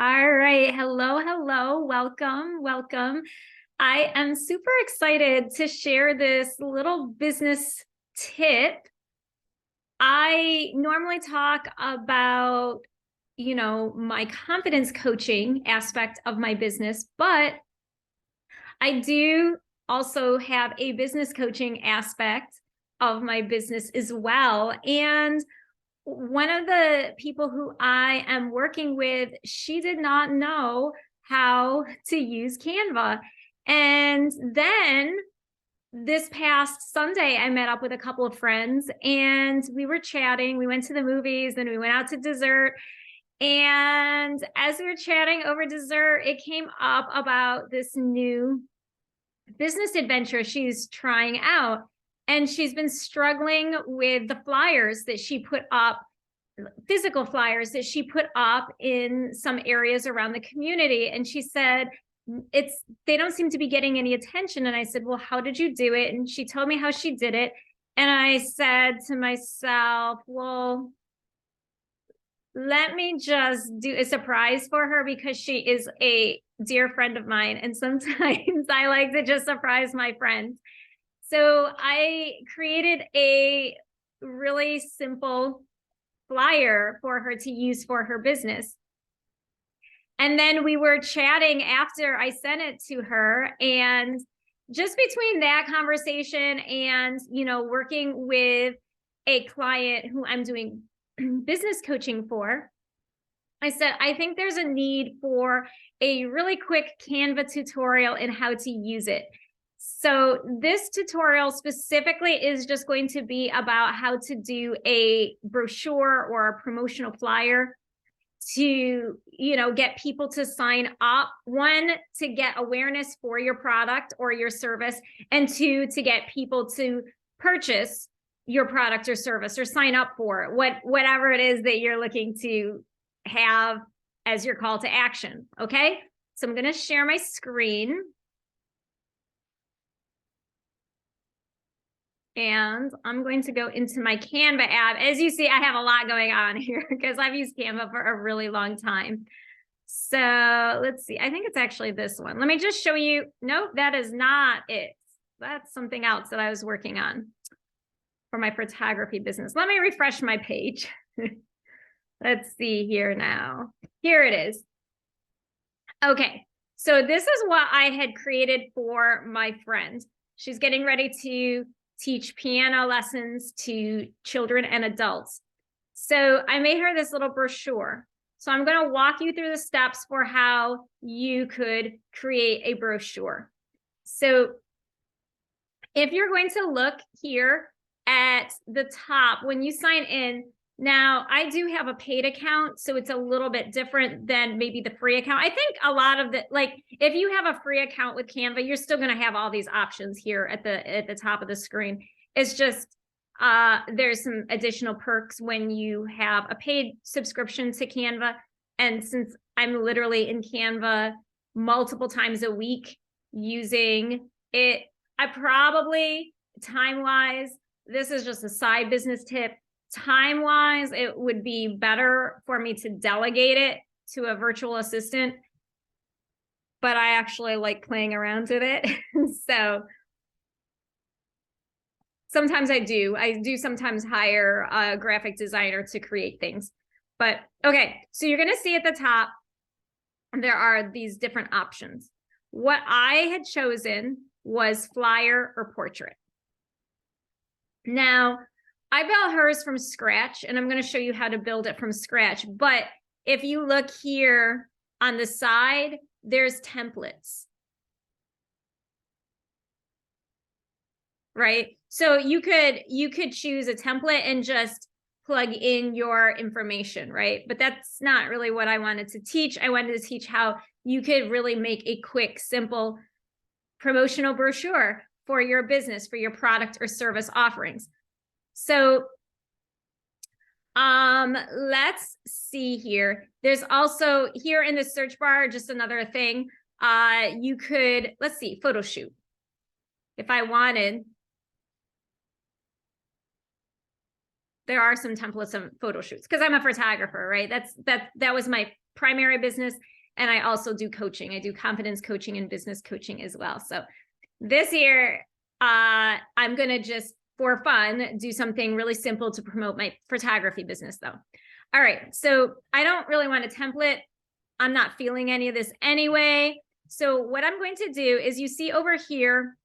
All right. Hello, hello. Welcome, welcome. I am super excited to share this little business tip. I normally talk about, my confidence coaching aspect of my business, but I do also have a business coaching aspect of my business as well. And one of the people who I am working with, she did not know how to use Canva. And then this past Sunday, I met up with a couple of friends and we were chatting. We went to the movies and we went out to dessert. And as we were chatting over dessert, it came up about this new business adventure she's trying out. And she's been struggling with the flyers that she put up, physical flyers that she put up in some areas around the community. And she said, they don't seem to be getting any attention. And I said, well, how did you do it? And she told me how she did it. And I said to myself, well, let me just do a surprise for her because she is a dear friend of mine. And sometimes I like to just surprise my friends. So I created a really simple flyer for her to use for her business. And then we were chatting after I sent it to her. And just between that conversation and, working with a client who I'm doing business coaching for, I said, I think there's a need for a really quick Canva tutorial in how to use it. So this tutorial specifically is just going to be about how to do a brochure or a promotional flyer to, get people to sign up. One, to get awareness for your product or your service, and two, to get people to purchase your product or service or sign up for it, whatever it is that you're looking to have as your call to action. Okay, so I'm going to share my screen. And I'm going to go into my Canva app. As you see, I have a lot going on here because I've used Canva for a really long time. So let's see. I think it's actually this one. Let me just show you. Nope, that is not it. That's something else that I was working on for my photography business. Let me refresh my page. Let's see here now. Here it is. Okay, so this is what I had created for my friend. She's getting ready to teach piano lessons to children and adults. So I made her this little brochure. So I'm going to walk you through the steps for how you could create a brochure. So if you're going to look here at the top, when you sign in, now I do have a paid account, so it's a little bit different than maybe the free account. I think a lot of the, like, if you have a free account with Canva, you're still going to have all these options here at the top of the screen. It's just there's some additional perks when you have a paid subscription to Canva. And since I'm literally in Canva multiple times a week using it, I probably, time-wise, this is just a side business tip. Time-wise, it would be better for me to delegate it to a virtual assistant, but I actually like playing around with it. So sometimes I do sometimes hire a graphic designer to create things. But okay, so you're going to see at the top, there are these different options. What I had chosen was flyer or portrait. Now, I built hers from scratch, and I'm going to show you how to build it from scratch. But if you look here on the side, there's templates. Right? So you could choose a template and just plug in your information, right? But that's not really what I wanted to teach. I wanted to teach how you could really make a quick, simple promotional brochure for your business, for your product or service offerings. So let's see here. There's also here in the search bar, just another thing. You could, let's see, photo shoot. If I wanted, there are some templates of photo shoots because I'm a photographer, right? That was my primary business, and I also do coaching. I do confidence coaching and business coaching as well. So this year, I'm going to just, for fun, do something really simple to promote my photography business though. All right. So I don't really want a template. I'm not feeling any of this anyway. So what I'm going to do is, you see over here,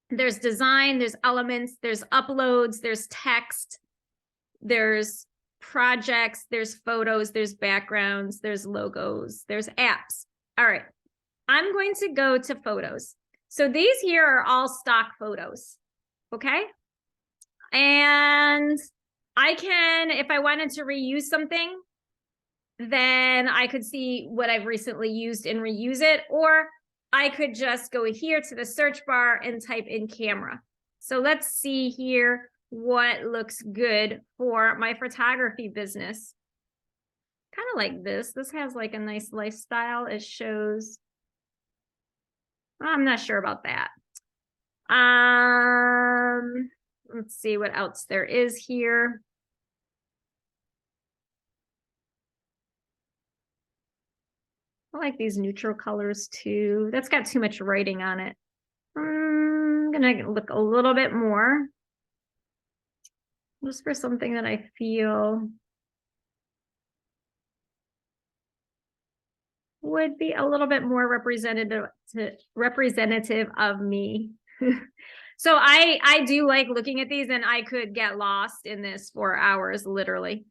there's design, there's elements, there's uploads, there's text, there's projects, there's photos, there's backgrounds, there's logos, there's apps. All right. I'm going to go to photos. So these here are all stock photos. Okay. And I can, if I wanted to reuse something, then I could see what I've recently used and reuse it, or I could just go here to the search bar and type in camera. So let's see here what looks good for my photography business. Kind of like this. This has like a nice lifestyle. It shows, I'm not sure about that. Let's see what else there is here. I like these neutral colors too. That's got too much writing on it. I'm gonna look a little bit more, just for something that I feel would be a little bit more representative of me. So I do like looking at these, and I could get lost in this for hours, literally.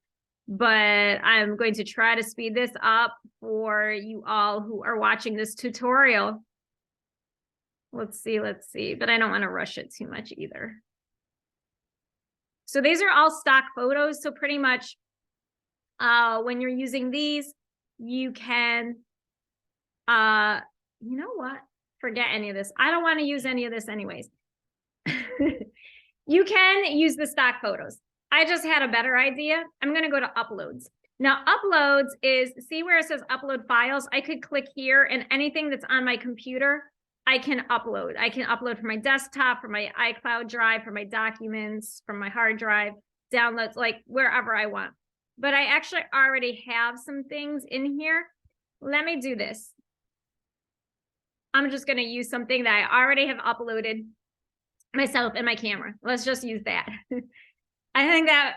But I'm going to try to speed this up for you all who are watching this tutorial. Let's see. But I don't want to rush it too much either. So these are all stock photos. So pretty much when you're using these, you can, you know what? Forget any of this. I don't want to use any of this anyways. You can use the stock photos. I just had a better idea. I'm going to go to uploads. Now, uploads is, see where it says upload files? I could click here, and anything that's on my computer, I can upload. I can upload from my desktop, from my iCloud drive, from my documents, from my hard drive, downloads, like wherever I want. But I actually already have some things in here. Let me do this. I'm just going to use something that I already have uploaded myself and my camera. Let's just use that. I think that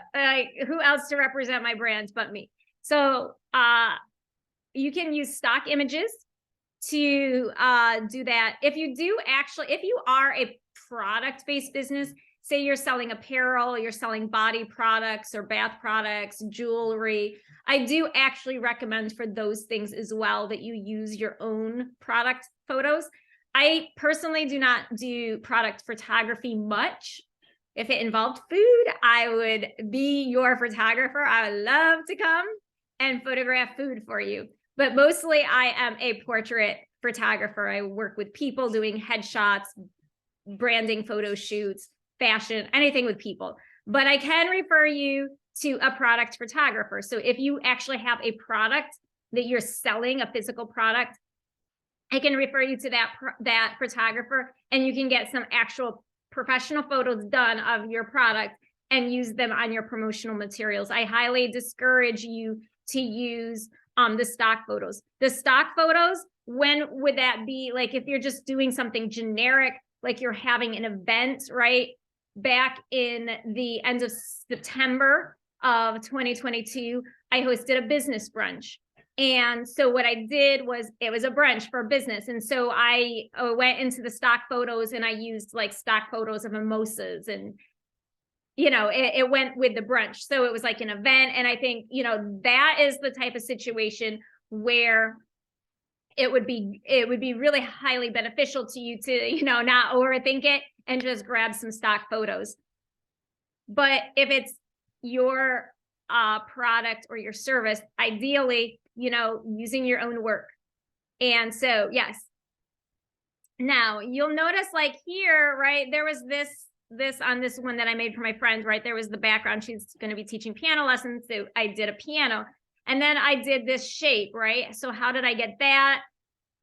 who else to represent my brand but me? So you can use stock images to do that. If you are a product-based business, say you're selling apparel, you're selling body products or bath products, jewelry, I do actually recommend for those things as well that you use your own product photos. I personally do not do product photography much. If it involved food, I would be your photographer. I would love to come and photograph food for you. But mostly I am a portrait photographer. I work with people doing headshots, branding photo shoots, fashion, anything with people. But I can refer you to a product photographer. So if you actually have a product that you're selling, a physical product, I can refer you to that photographer, and you can get some actual professional photos done of your product and use them on your promotional materials. I highly discourage you to use the stock photos. The stock photos, when would that be? Like if you're just doing something generic, like you're having an event, right? Back in the end of September of 2022, I hosted a business brunch. And so what I did was, it was a brunch for business. And so I went into the stock photos and I used like stock photos of mimosas, and, you know, it went with the brunch. So it was like an event. And I think, you know, that is the type of situation where it would be really highly beneficial to you to, you know, not overthink it and just grab some stock photos. But if it's your product or your service, ideally, you know, using your own work. And so, yes. Now you'll notice like here, right, there was this on this one that I made for my friend, right? There was the background. She's going to be teaching piano lessons. So I did a piano, and then I did this shape, right? So how did I get that?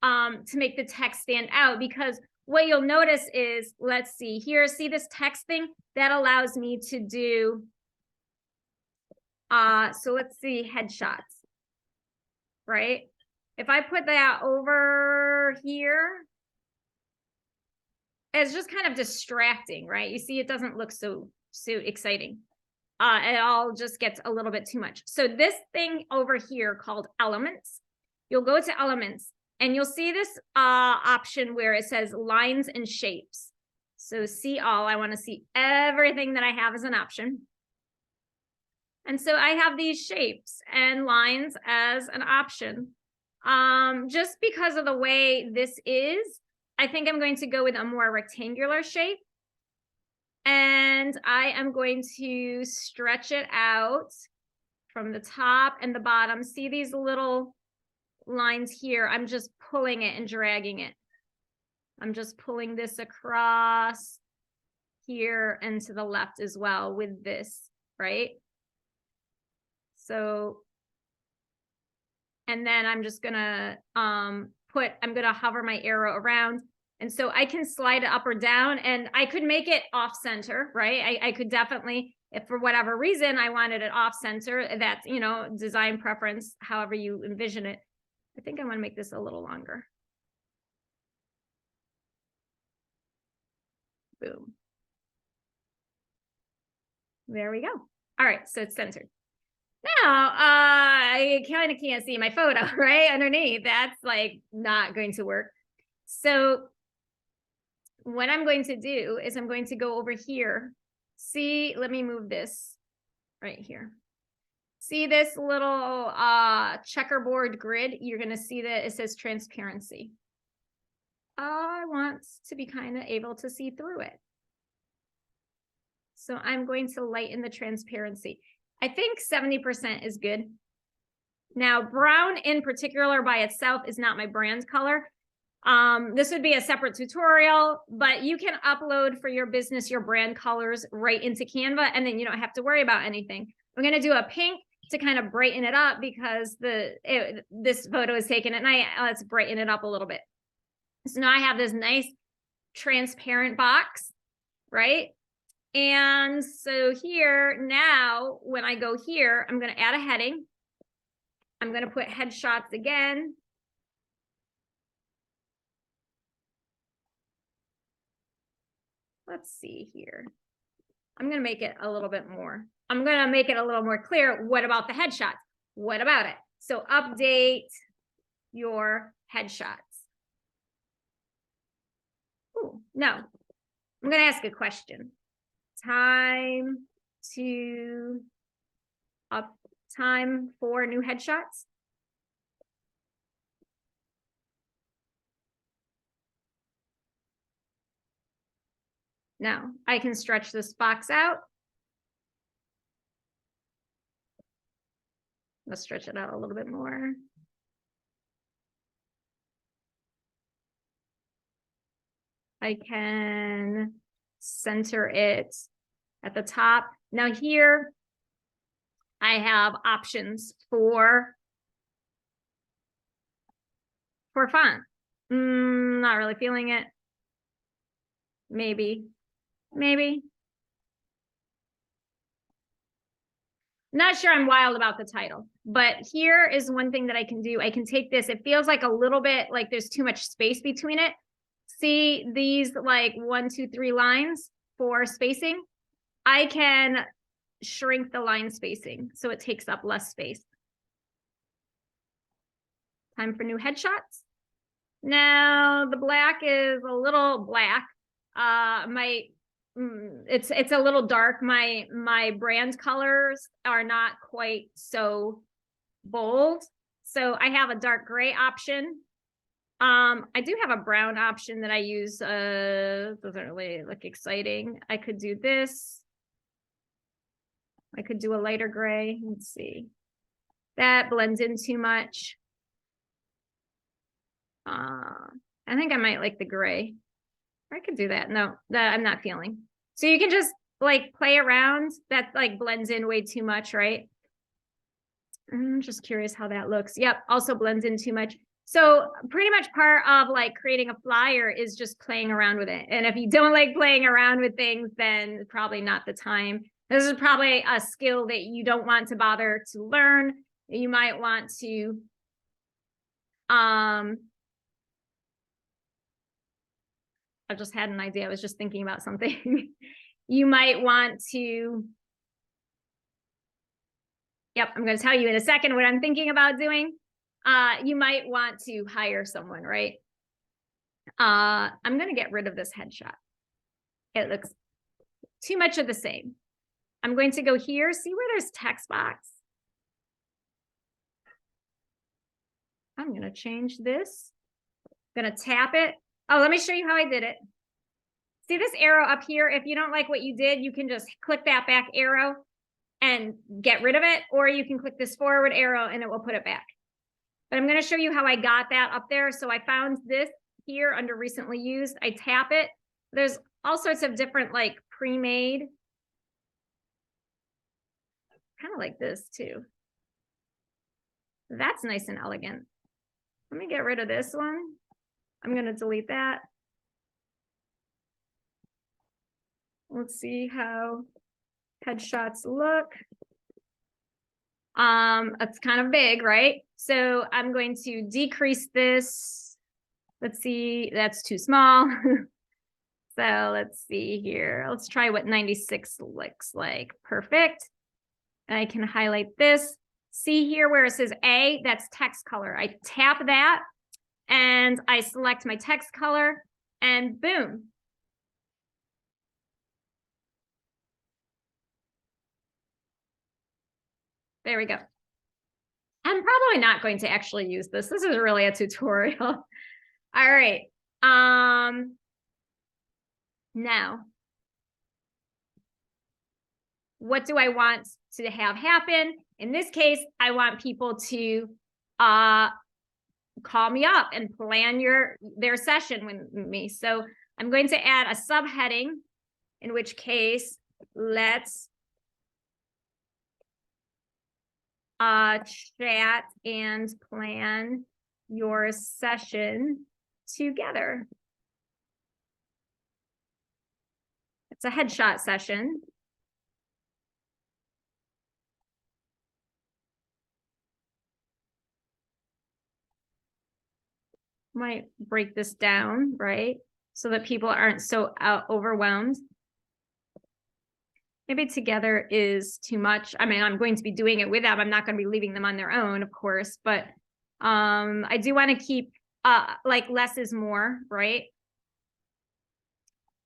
To make the text stand out, because what you'll notice is, let's see here, see this text thing that allows me to do, so let's see, headshots. right? If I put that over here, it's just kind of distracting, right? You see, it doesn't look so exciting. It all just gets a little bit too much. So this thing over here called elements, you'll go to elements and you'll see this option where it says lines and shapes. So see all, I want to see everything that I have as an option. And so I have these shapes and lines as an option. Just because of the way this is, I think I'm going to go with a more rectangular shape. And I am going to stretch it out from the top and the bottom. See these little lines here? I'm just pulling it and dragging it. I'm just pulling this across here and to the left as well with this, right? So, and then I'm just gonna I'm gonna hover my arrow around. And so I can slide it up or down, and I could make it off center, right? I could definitely, if for whatever reason I wanted it off center, that's, you know, design preference, however you envision it. I think I want to make this a little longer. Boom. There we go. All right, so it's centered. Now, I kind of can't see my photo, right? Underneath, that's like not going to work. So what I'm going to do is I'm going to go over here. See, let me move this right here. See this little checkerboard grid? You're going to see that it says transparency. I want to be kind of able to see through it. So I'm going to lighten the transparency. I think 70% is good. Now, brown in particular by itself is not my brand color. This would be a separate tutorial, but you can upload for your business your brand colors right into Canva, and then you don't have to worry about anything. I'm going to do a pink to kind of brighten it up because this photo is taken at night. Let's brighten it up a little bit. So now I have this nice transparent box, right? And so here now, when I go here, I'm going to add a heading. I'm going to put headshots again. Let's see here. I'm going to make it a little bit more. I'm going to make it a little more clear. What about the headshots? What about it? So update your headshots. Ooh, no, I'm going to ask a question. Time for new headshots. Now I can stretch this box out. Let's stretch it out a little bit more. I can center it at the top. Now here I have options for font. Not really feeling it. Maybe. Not sure I'm wild about the title, but here is one thing that I can do. I can take this. It feels like a little bit like there's too much space between it. See these like 1, 2, 3 lines for spacing? I can shrink the line spacing so it takes up less space. Time for new headshots. Now the black is a little black. It's a little dark. My brand colors are not quite so bold. So I have a dark gray option. I do have a brown option that I use. Doesn't really look exciting. I could do this. I could do a lighter gray. Let's see. That blends in too much. I think I might like the gray. I could do that. No, that I'm not feeling. So you can just like play around. That like blends in way too much, right? I'm just curious how that looks. Yep, also blends in too much. So pretty much part of like creating a flyer is just playing around with it. And if you don't like playing around with things, then probably not the time. This is probably a skill that you don't want to bother to learn. You might want to I just had an idea. I was just thinking about something. You might want to, yep, I'm going to tell you in a second what I'm thinking about doing. You might want to hire someone, right? I'm going to get rid of this headshot. It looks too much of the same. I'm going to go here, see where there's text box. I'm going to change this. I'm going to tap it. Oh, let me show you how I did it. See this arrow up here? If you don't like what you did, you can just click that back arrow and get rid of it, or you can click this forward arrow and it will put it back. But I'm going to show you how I got that up there. So I found this here under recently used. I tap it. There's all sorts of different like pre-made. Kind of like this too. That's nice and elegant. Let me get rid of this one. I'm going to delete that. Let's see how headshots look. It's kind of big, right? So I'm going to decrease this. Let's see, that's too small. So let's see here. Let's try what 96 looks like. Perfect. I can highlight this. See here where it says A, that's text color. I tap that and I select my text color and boom. There we go. I'm probably not going to actually use this. This is really a tutorial. All right. Now, what do I want to have happen? In this case, I want people to call me up and plan their session with me. So I'm going to add a subheading, in which case, let's chat and plan your session together. It's a headshot session. Might break this down, right? So that people aren't so overwhelmed. Maybe together is too much. I mean, I'm going to be doing it with them. I'm not going to be leaving them on their own, of course, but I do want to keep like less is more, right?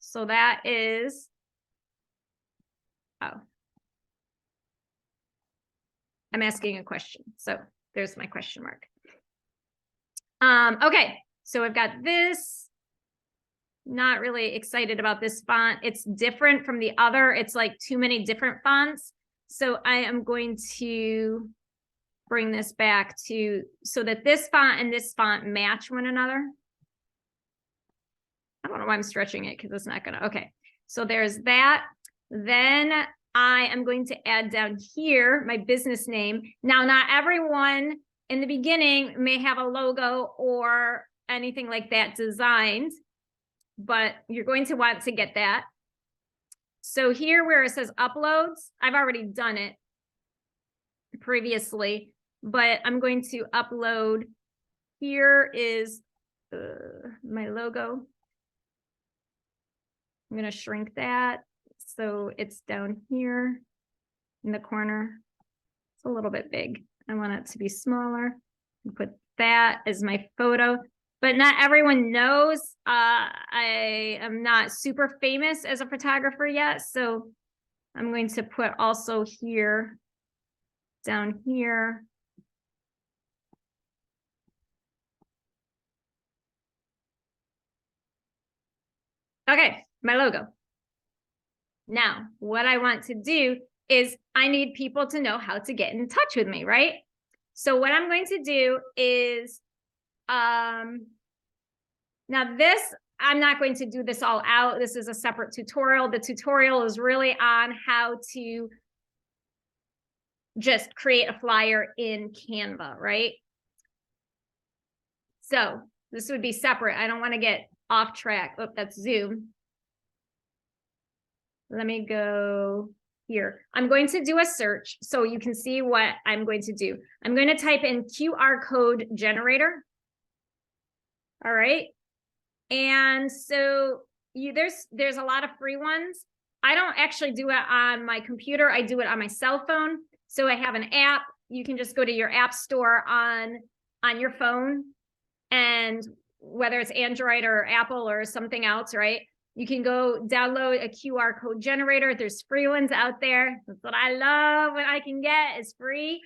So that is, oh, I'm asking a question. So there's my question mark. Okay, so I've got this. Not really excited about this font. It's different from the other. It's like too many different fonts. So I am going to bring this back to so that this font and this font match one another. I don't know why I'm stretching it because it's not gonna. Okay, so there's that. Then I am going to add down here my business name. Now, not everyone in the beginning may have a logo or anything like that designed, but you're going to want to get that. So here where it says uploads, I've already done it previously, but I'm going to upload. Here is my logo. I'm going to shrink that so it's down here in the corner. It's a little bit big. I want it to be smaller. Put that as my photo. But not everyone knows I am not super famous as a photographer yet. So I'm going to put also here, down here. Okay, my logo. Now, what I want to do is I need people to know how to get in touch with me, right? So what I'm going to do is, now this, I'm not going to do this all out. This is a separate tutorial. The tutorial is really on how to just create a flyer in Canva, right? So this would be separate. I don't want to get off track. Oh, that's Zoom. Let me go here. I'm going to do a search so you can see what I'm going to do. I'm going to type in QR code generator. All right. And so there's a lot of free ones. I don't actually do it on my computer. I do it on my cell phone. So I have an app. You can just go to your app store on your phone, and whether it's Android or Apple or something else, right? You can go download a QR code generator. There's free ones out there. That's what I love. What I can get is free.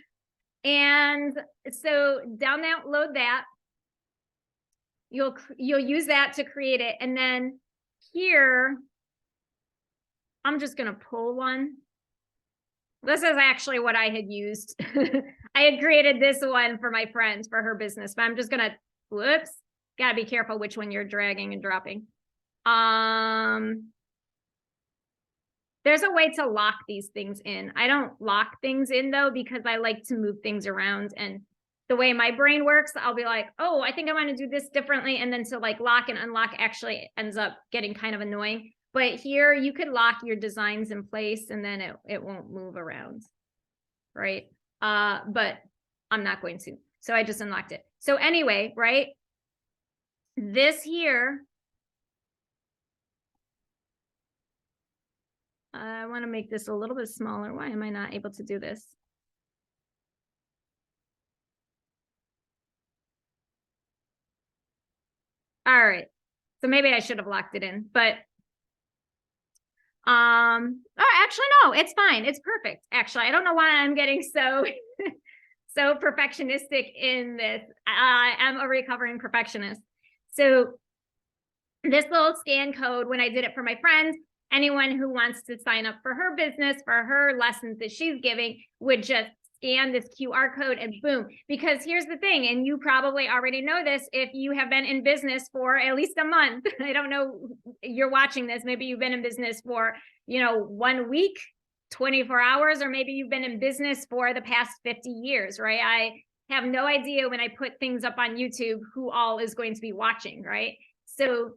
And so download that. You'll use that to create it. And then here, I'm just going to pull one. This is actually what I had used. I had created this one for my friend for her business, but I'm just going to, whoops, got to be careful which one you're dragging and dropping. There's a way to lock these things in. I don't lock things in though, because I like to move things around, and the way my brain works, I'll be like, oh, I think I want to do this differently. And then to like lock and unlock actually ends up getting kind of annoying. But here you could lock your designs in place and then it won't move around, right? But I'm not going to. So I just unlocked it. So anyway, right? This here, I want to make this a little bit smaller. Why am I not able to do this? All right. So maybe I should have locked it in, but oh, actually, no, it's fine. It's perfect. Actually, I don't know why I'm getting so so perfectionistic in this. I am a recovering perfectionist. So this little scan code, when I did it for my friends, anyone who wants to sign up for her business, for her lessons that she's giving, would just scan this QR code and boom. Because here's the thing, and you probably already know this if you have been in business for at least a month. I don't know, you're watching this, maybe you've been in business for, 1 week, 24 hours, or maybe you've been in business for the past 50 years, right? I have no idea when I put things up on YouTube who all is going to be watching, right? So,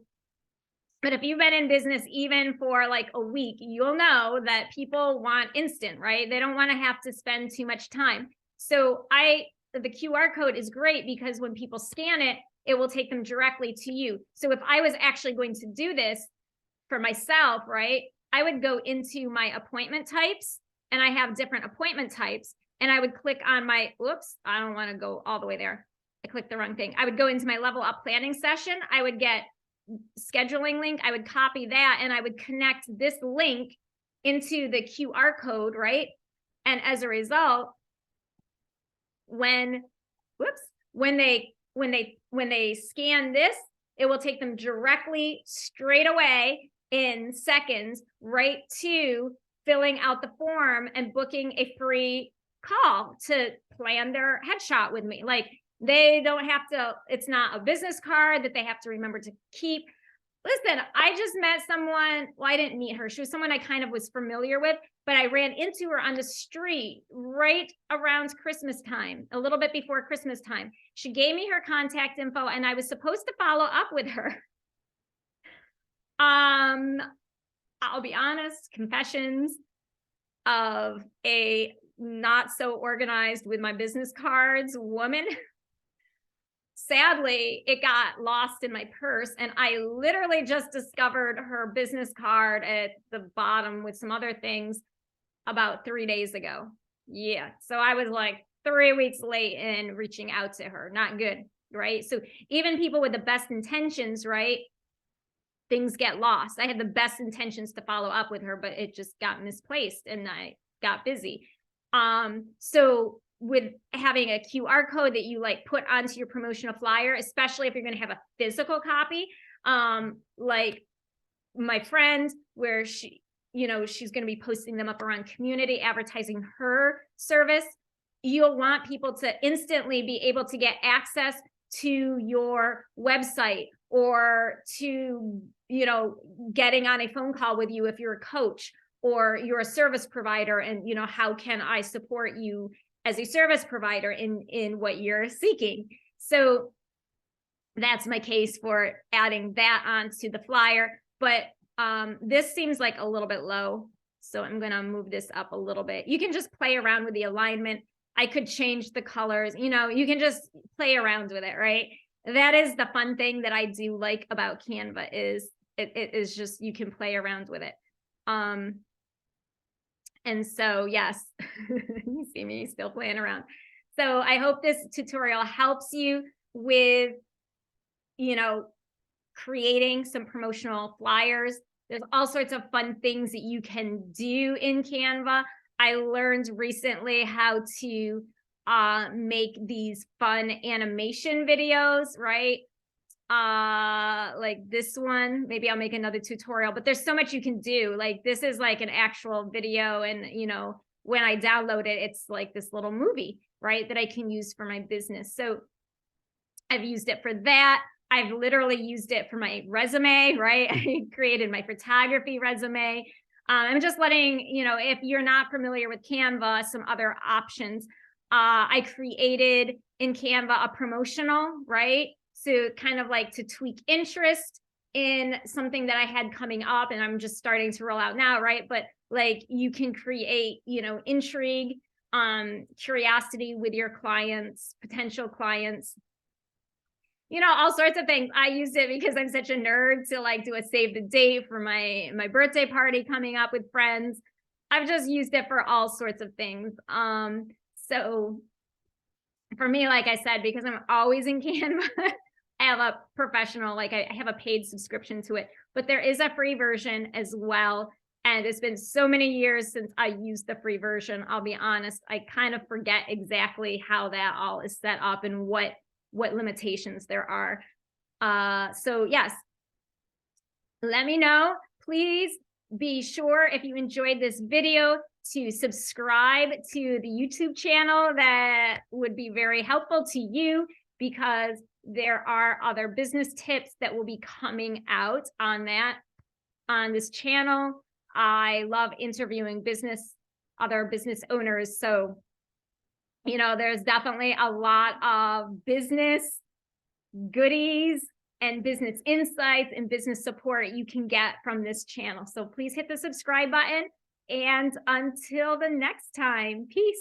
but if you've been in business even for like a week, you'll know that people want instant, right? They don't want to have to spend too much time. So the QR code is great because when people scan it, it will take them directly to you. So if I was actually going to do this for myself, right, I would go into my appointment types, and I have different appointment types, and I would click on my, whoops, I don't want to go all the way there. I clicked the wrong thing. I would go into my level up planning session. I would get scheduling link. I would copy that and I would connect this link into the QR code, right? And as a result, when they scan this, it will take them directly straight away in seconds right to filling out the form and booking a free call to plan their headshot with me. Like, they don't have to, it's not a business card that they have to remember to keep. Listen, I just met someone, well, I didn't meet her. She was someone I kind of was familiar with, but I ran into her on the street right around Christmas time, a little bit before Christmas time. She gave me her contact info and I was supposed to follow up with her. I'll be honest, confessions of a not so organized with my business cards woman. Sadly, it got lost in my purse, and I literally just discovered her business card at the bottom with some other things about 3 days ago. Yeah, so I was like 3 weeks late in reaching out to her. Not good, right? So even people with the best intentions, right, things get lost. I had the best intentions to follow up with her, but it just got misplaced and I got busy. So with having a QR code that you like put onto your promotional flyer, especially if you're going to have a physical copy, like my friend, where she, she's going to be posting them up around community, advertising her service, you'll want people to instantly be able to get access to your website or to, getting on a phone call with you if you're a coach or you're a service provider, and, how can I support you as a service provider in what you're seeking. So that's my case for adding that onto the flyer. But this seems like a little bit low, so I'm going to move this up a little bit. You can just play around with the alignment. I could change the colors. You can just play around with it, right? that is the fun thing that I do like about Canva is it is just, you can play around with it. And so, yes, you see me still playing around. So I hope this tutorial helps you with, creating some promotional flyers. There's all sorts of fun things that you can do in Canva. I learned recently how to make these fun animation videos, right? Like this one, maybe I'll make another tutorial, but there's so much you can do. Like this is like an actual video, and when I download it, it's like this little movie, right, that I can use for my business. So I've used it for that. I've literally used it for my resume, right? I created my photography resume. I'm just letting, if you're not familiar with Canva, some other options. I created in Canva a promotional, right? So kind of like to tweak interest in something that I had coming up, and I'm just starting to roll out now, right? But like you can create, intrigue, curiosity with your clients, potential clients, all sorts of things. I used it because I'm such a nerd to like do a save the date for my birthday party coming up with friends. I've just used it for all sorts of things. So for me, like I said, because I'm always in Canva, I have a professional, like I have a paid subscription to it, but there is a free version as well. And it's been so many years since I used the free version. I'll be honest, I kind of forget exactly how that all is set up and what limitations there are. So yes, let me know. Please be sure, if you enjoyed this video, to subscribe to the YouTube channel. That would be very helpful to you, because there are other business tips that will be coming out on this channel. I love interviewing other business owners. So there's definitely a lot of business goodies and business insights and business support you can get from this channel. So please hit the subscribe button. And until the next time, peace.